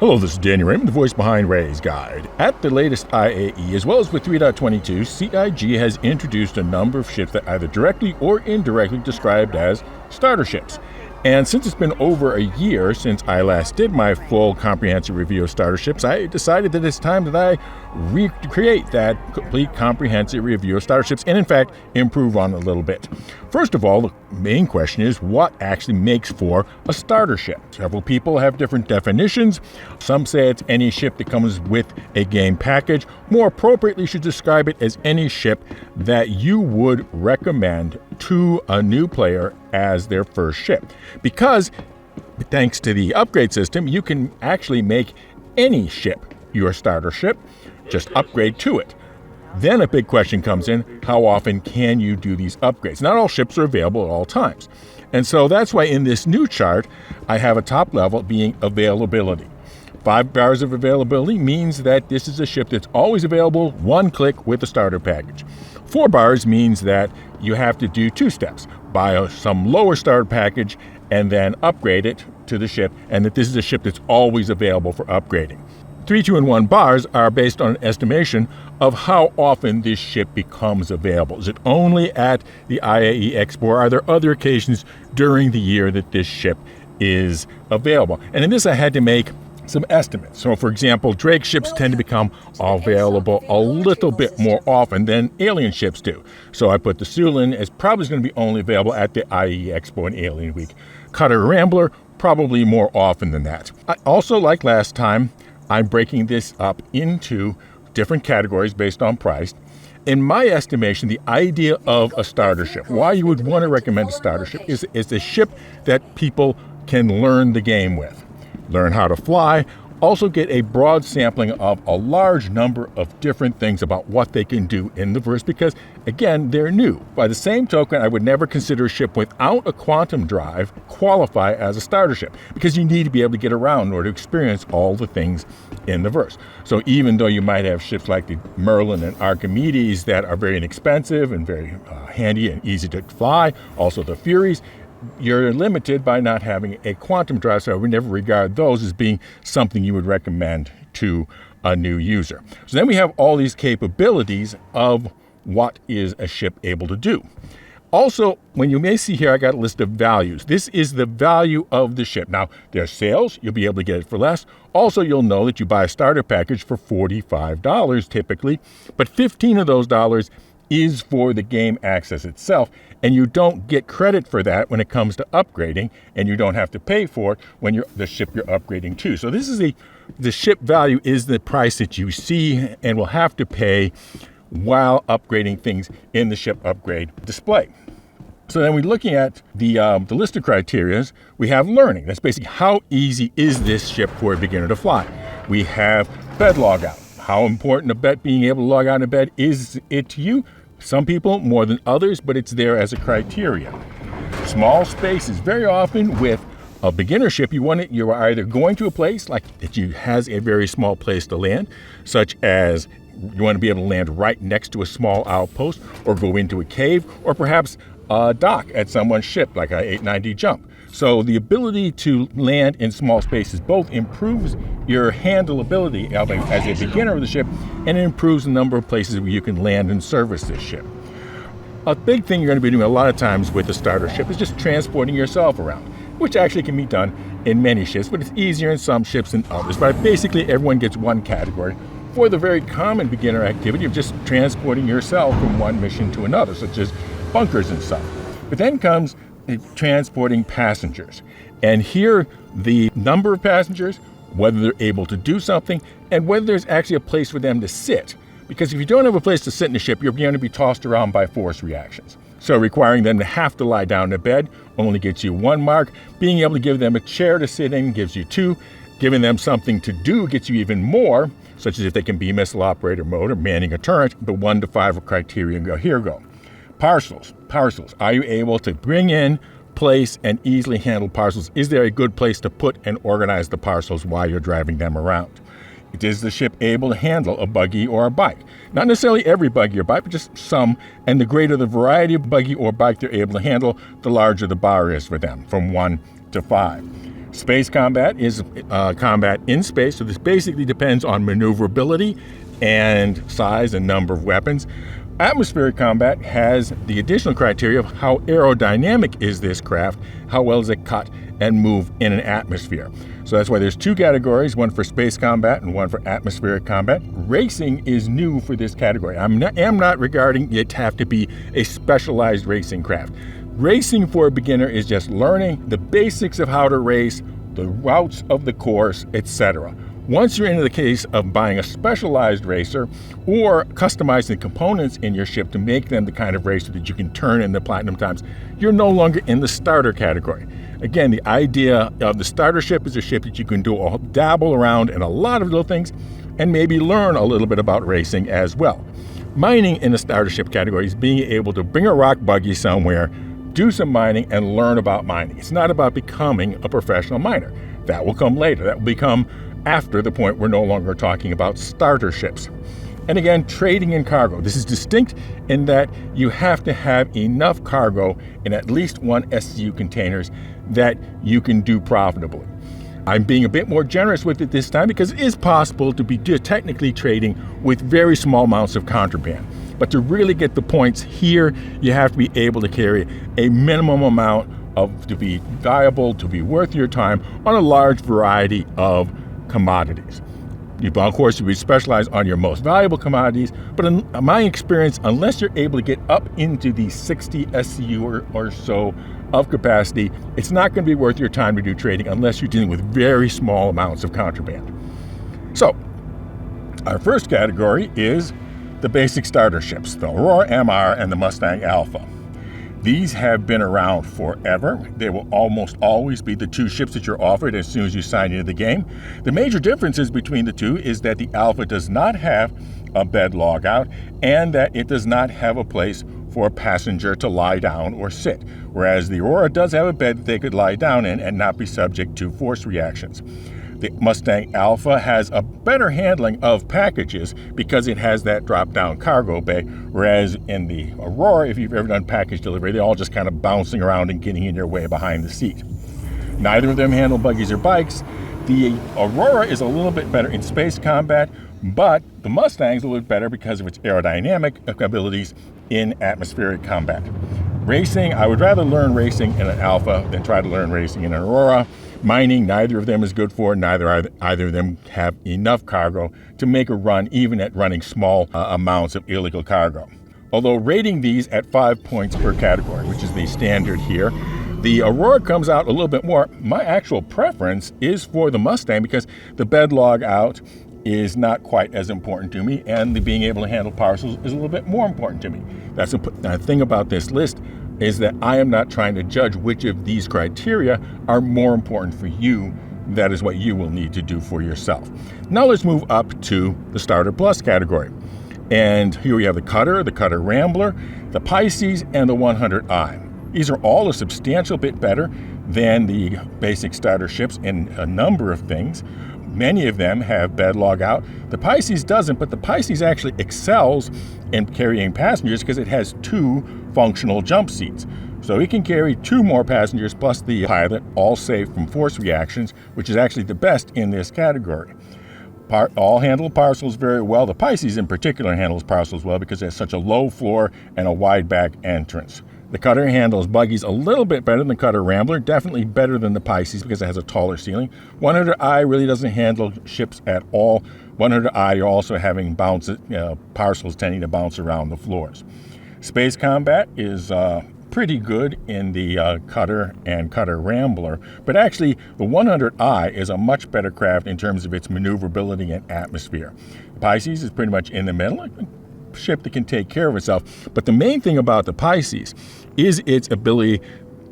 Hello, this is Daniel Raymond, the voice behind Ray's Guide. At the latest IAE, as well as with 3.22, CIG has introduced a number of ships that either directly or indirectly described as starter ships. And since it's been over a year since I last did my full comprehensive review of starter ships, I decided that it's time that I recreate that complete comprehensive review of starter ships and, in fact, improve on it a little bit. First of all, the main question is what actually makes for a starter ship? Several people have different definitions. Some say it's any ship that comes with a game package. More appropriately, you should describe it as any ship that you would recommend to a new player as their first ship. Because thanks to the upgrade system, you can actually make any ship your starter ship. Just upgrade to it. Then a big question comes in, how often can you do these upgrades? Not all ships are available at all times. And so that's why in this new chart, I have a top level being availability. 5 bars of availability means that this is a ship that's always available, one click with the starter package. 4 bars means that you have to do 2 steps. Buy some lower starter package and then upgrade it to the ship, and that this is a ship that's always available for upgrading. 3, 2, and 1 bars are based on an estimation of how often this ship becomes available. Is it only at the IAE Expo, or are there other occasions during the year that this ship is available? And in this, I had to make some estimates. So, for example, Drake ships tend to become available a little bit more often than alien ships do. So I put the Sulin as probably going to be only available at the IAE Expo and Alien Week. Cutter Rambler, probably more often than that. I also, like last time, I'm breaking this up into different categories based on price. In my estimation, the idea of a starter ship, why you would want to recommend a starter ship, is a ship that people can learn the game with. Learn how to fly, also get a broad sampling of a large number of different things about what they can do in the verse because, again, they're new. By the same token, I would never consider a ship without a quantum drive qualify as a starter ship because you need to be able to get around in order to experience all the things in the verse. So even though you might have ships like the Merlin and Archimedes that are very inexpensive and very handy and easy to fly, also the Furies, you're limited by not having a quantum drive, so I would never regard those as being something you would recommend to a new user. So then we have all these capabilities of what is a ship able to do. Also, when you may see here, I got a list of values. This is the value of the ship. Now, there's sales. You'll be able to get it for less. Also, you'll know that you buy a starter package for $45 typically, but 15 of those dollars is for the game access itself, and you don't get credit for that when it comes to upgrading, and you don't have to pay for it when you're the ship you're upgrading to. So this is the ship value is the price that you see and will have to pay while upgrading things in the ship upgrade display. So then we're looking at the list of criteria. We have learning. That's basically how easy is this ship for a beginner to fly. We have bed log out. How important a bed, being able to log out in bed, is it to you? Some people more than others, but it's there as a criteria. Small spaces. Very often with a beginner ship, you are either going to a place like that has a very small place to land, such as you want to be able to land right next to a small outpost, or go into a cave, or perhaps a dock at someone's ship, like a 890 jump. So the ability to land in small spaces both improves your handleability as a beginner of the ship, and it improves the number of places where you can land and service this ship. A big thing you're going to be doing a lot of times with the starter ship is just transporting yourself around, which actually can be done in many ships, but it's easier in some ships than others. But basically, everyone gets one category for the very common beginner activity of just transporting yourself from one mission to another, such as bunkers and stuff. But then comes transporting passengers. And here, the number of passengers, whether they're able to do something, and whether there's actually a place for them to sit. Because if you don't have a place to sit in a ship, you're going to be tossed around by force reactions. So requiring them to have to lie down in bed only gets you 1 mark. Being able to give them a chair to sit in gives you 2. Giving them something to do gets you even more, such as if they can be missile operator mode or manning a turret. The 1 to 5 criteria go. Here go. Parcels. Are you able to bring in, place, and easily handle parcels? Is there a good place to put and organize the parcels while you're driving them around? Is the ship able to handle a buggy or a bike? Not necessarily every buggy or bike, but just some. And the greater the variety of buggy or bike they're able to handle, the larger the bar is for them, from 1 to 5. Space combat is combat in space, so this basically depends on maneuverability and size and number of weapons. Atmospheric combat has the additional criteria of how aerodynamic is this craft, how well does it cut and move in an atmosphere. So that's why there's two categories, one for space combat and one for atmospheric combat. Racing is new for this category. I am not regarding it to have to be a specialized racing craft. Racing for a beginner is just learning the basics of how to race, the routes of the course, etc. Once you're into the case of buying a specialized racer or customizing components in your ship to make them the kind of racer that you can turn into platinum times, you're no longer in the starter category. Again, the idea of the starter ship is a ship that you can dabble around in a lot of little things and maybe learn a little bit about racing as well. Mining in the starter ship category is being able to bring a rock buggy somewhere, do some mining, and learn about mining. It's not about becoming a professional miner. That will come later. That will become after the point we're no longer talking about starter ships. And again, trading in cargo. This is distinct in that you have to have enough cargo in at least one SCU containers that you can do profitably. I'm being a bit more generous with it this time because it is possible to be technically trading with very small amounts of contraband. But to really get the points here, you have to be able to carry a minimum amount to be viable, to be worth your time on a large variety of commodities. Of course, you would specialize on your most valuable commodities, but in my experience, unless you're able to get up into the 60 SCU or so of capacity, it's not going to be worth your time to do trading unless you're dealing with very small amounts of contraband. So, our first category is the basic starter ships, the Aurora MR and the Mustang Alpha. These have been around forever. They will almost always be the two ships that you're offered as soon as you sign into the game. The major differences between the two is that the Alpha does not have a bed logout and that it does not have a place for a passenger to lie down or sit, whereas the Aurora does have a bed that they could lie down in and not be subject to force reactions. The Mustang Alpha has a better handling of packages because it has that drop-down cargo bay, whereas in the Aurora, if you've ever done package delivery, they're all just kind of bouncing around and getting in your way behind the seat. Neither of them handle buggies or bikes. The Aurora is a little bit better in space combat, but the Mustang's a little bit better because of its aerodynamic abilities in atmospheric combat. Racing, I would rather learn racing in an Alpha than try to learn racing in an Aurora. Mining, neither of them is good for, either of them have enough cargo to make a run, even at running small amounts of illegal cargo. Although rating these at 5 points per category, which is the standard here, the Aurora comes out a little bit more. My actual preference is for the Mustang because the bed log out is not quite as important to me, and the being able to handle parcels is a little bit more important to me. That's the thing about this list is that I am not trying to judge which of these criteria are more important for you. That is what you will need to do for yourself. Now let's move up to the Starter Plus category. And here we have the Cutter Rambler, the Pisces, and the 100i. These are all a substantial bit better than the basic starter ships in a number of things. Many of them have bed log out. The Pisces doesn't, but the Pisces actually excels in carrying passengers because it has 2 functional jump seats. So it can carry 2 more passengers plus the pilot, all safe from force reactions, which is actually the best in this category. All handle parcels very well. The Pisces in particular handles parcels well because it has such a low floor and a wide back entrance. The Cutter handles buggies a little bit better than the Cutter Rambler, definitely better than the Pisces because it has a taller ceiling. 100i really doesn't handle ships at all. 100i, you're also having parcels tending to bounce around the floors. Space combat is pretty good in the Cutter and Cutter Rambler, but actually the 100i is a much better craft in terms of its maneuverability and atmosphere. The Pisces is pretty much in the middle, a ship that can take care of itself, but the main thing about the Pisces is its ability,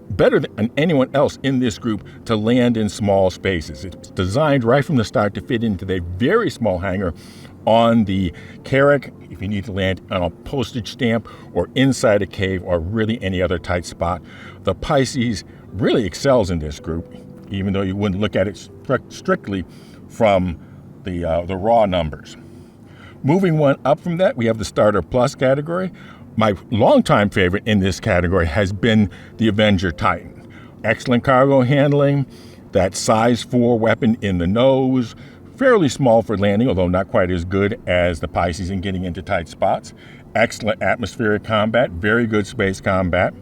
better than anyone else in this group, to land in small spaces. It's designed right from the start to fit into the very small hangar on the Carrack, if you need to land on a postage stamp or inside a cave or really any other tight spot. The Pisces really excels in this group, even though you wouldn't look at it strictly from the raw numbers. Moving one up from that, we have the Starter Plus category. My longtime favorite in this category has been the Avenger Titan. Excellent cargo handling, That size 4 weapon in the nose, fairly small for landing, although not quite as good as the Pisces in getting into tight spots. Excellent atmospheric combat, very good space combat.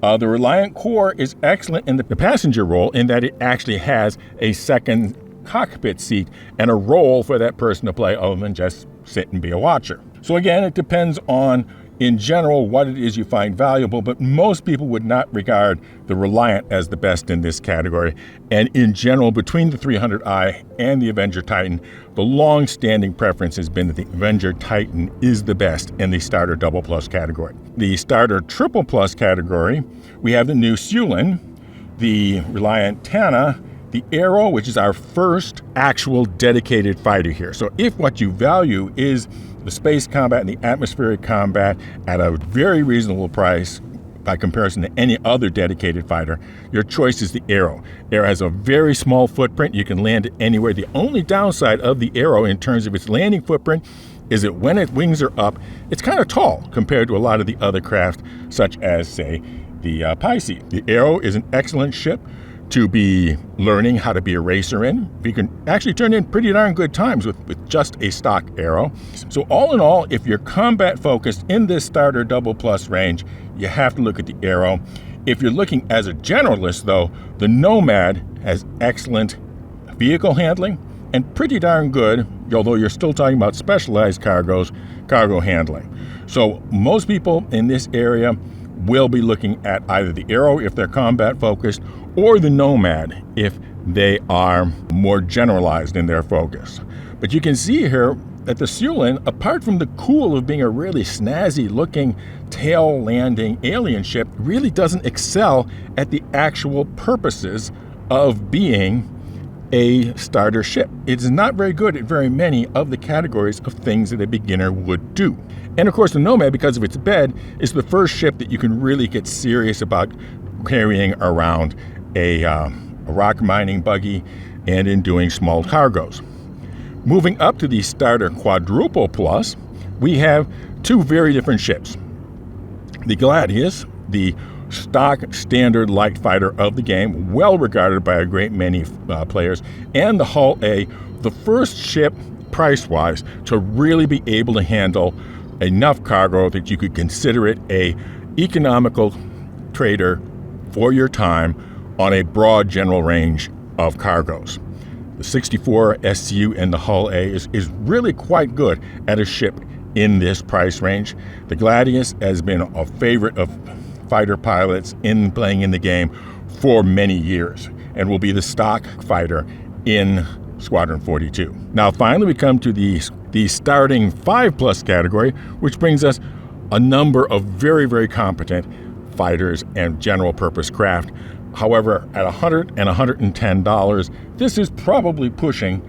The Reliant core is excellent in the passenger role in that it actually has a second cockpit seat and a role for that person to play other than just sit and be a watcher. So again, it depends on, in general, what it is you find valuable, but most people would not regard the Reliant as the best in this category. And in general, between the 300i and the Avenger Titan, the long-standing preference has been that the Avenger Titan is the best in the Starter Double Plus category. The Starter Triple Plus category, we have the new Sulin, the Reliant Tana, the Arrow, which is our first actual dedicated fighter here. So if what you value is the space combat and the atmospheric combat at a very reasonable price by comparison to any other dedicated fighter, your choice is the Arrow. Arrow has a very small footprint. You can land it anywhere. The only downside of the Arrow in terms of its landing footprint is that when its wings are up, it's kind of tall compared to a lot of the other craft, such as, say, the Pisces. The Arrow is an excellent ship to be learning how to be a racer in. You can actually turn in pretty darn good times with just a stock Arrow. So all in all, if you're combat focused in this Starter Double Plus range, you have to look at the Arrow. If you're looking as a generalist, though, the Nomad has excellent vehicle handling and pretty darn good, although you're still talking about specialized cargo handling. So most people in this area will be looking at either the Arrow if they're combat focused or the Nomad if they are more generalized in their focus. But you can see here that the Sulin, apart from the cool of being a really snazzy looking tail landing alien ship, really doesn't excel at the actual purposes of being a starter ship. It's not very good at very many of the categories of things that a beginner would do. And of course the Nomad, because of its bed, is the first ship that you can really get serious about carrying around a rock mining buggy and in doing small cargoes. Moving up to the Starter Quadruple Plus, we have two very different ships. The Gladius, the stock standard light fighter of the game, well regarded by a great many players, and the Hull A, the first ship price-wise to really be able to handle enough cargo that you could consider it a economical trader for your time on a broad general range of cargoes. The 64 SCU and the Hull A is really quite good at a ship in this price range. The Gladius has been a favorite of fighter pilots in playing in the game for many years and will be the stock fighter in Squadron 42. Now finally we come to the starting 5+ category, which brings us a number of very, very competent fighters and general purpose craft. However, at $100 and $110, this is probably pushing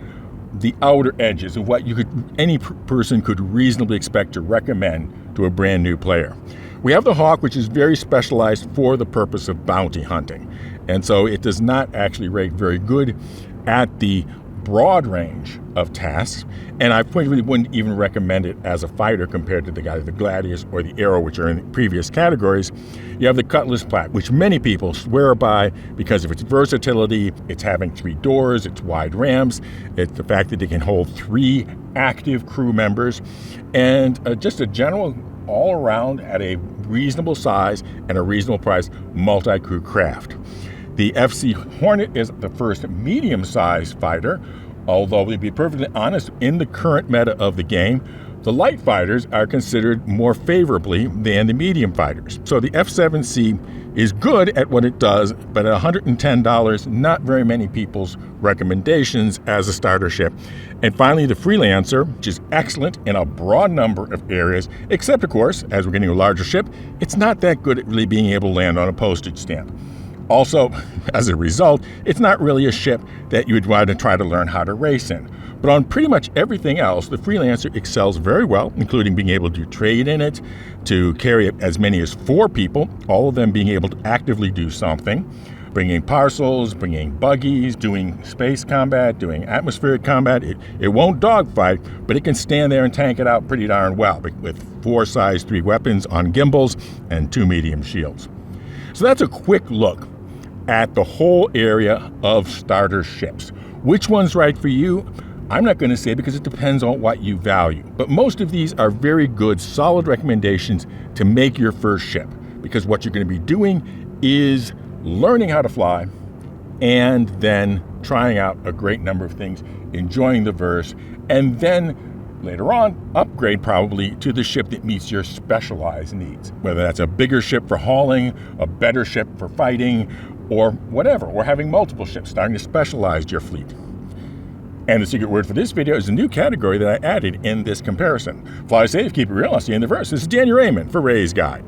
the outer edges of what any person could reasonably expect to recommend to a brand new player. We have the Hawk, which is very specialized for the purpose of bounty hunting. And so it does not actually rate very good at the broad range of tasks, and I probably wouldn't even recommend it as a fighter compared to the Gladius or the Arrow, which are in the previous categories. You have the Cutlass Plat, which many people swear by because of its versatility, its having 3 doors, its wide ramps, it's the fact that it can hold 3 active crew members, and just a general all-around at a reasonable size and a reasonable price multi-crew craft. The FC Hornet is the first medium-sized fighter, although to be perfectly honest, in the current meta of the game, the light fighters are considered more favorably than the medium fighters. So the F-7C is good at what it does, but at $110, not very many people's recommendations as a starter ship. And finally, the Freelancer, which is excellent in a broad number of areas, except of course, as we're getting a larger ship, it's not that good at really being able to land on a postage stamp. Also, as a result, it's not really a ship that you would want to try to learn how to race in. But on pretty much everything else, the Freelancer excels very well, including being able to trade in it, to carry as many as 4 people, all of them being able to actively do something, bringing parcels, bringing buggies, doing space combat, doing atmospheric combat. It won't dogfight, but it can stand there and tank it out pretty darn well with 4 size 3 weapons on gimbals and 2 medium shields. So that's a quick look at the whole area of starter ships. Which one's right for you? I'm not going to say because it depends on what you value. But most of these are very good, solid recommendations to make your first ship. Because what you're going to be doing is learning how to fly and then trying out a great number of things, enjoying the verse, and then later on, upgrade probably to the ship that meets your specialized needs. Whether that's a bigger ship for hauling, a better ship for fighting, or whatever, or having multiple ships, starting to specialize your fleet. And the secret word for this video is a new category that I added in this comparison. Fly safe, keep it real, I'll see you in the verse. This is Daniel Raymond for Ray's Guide.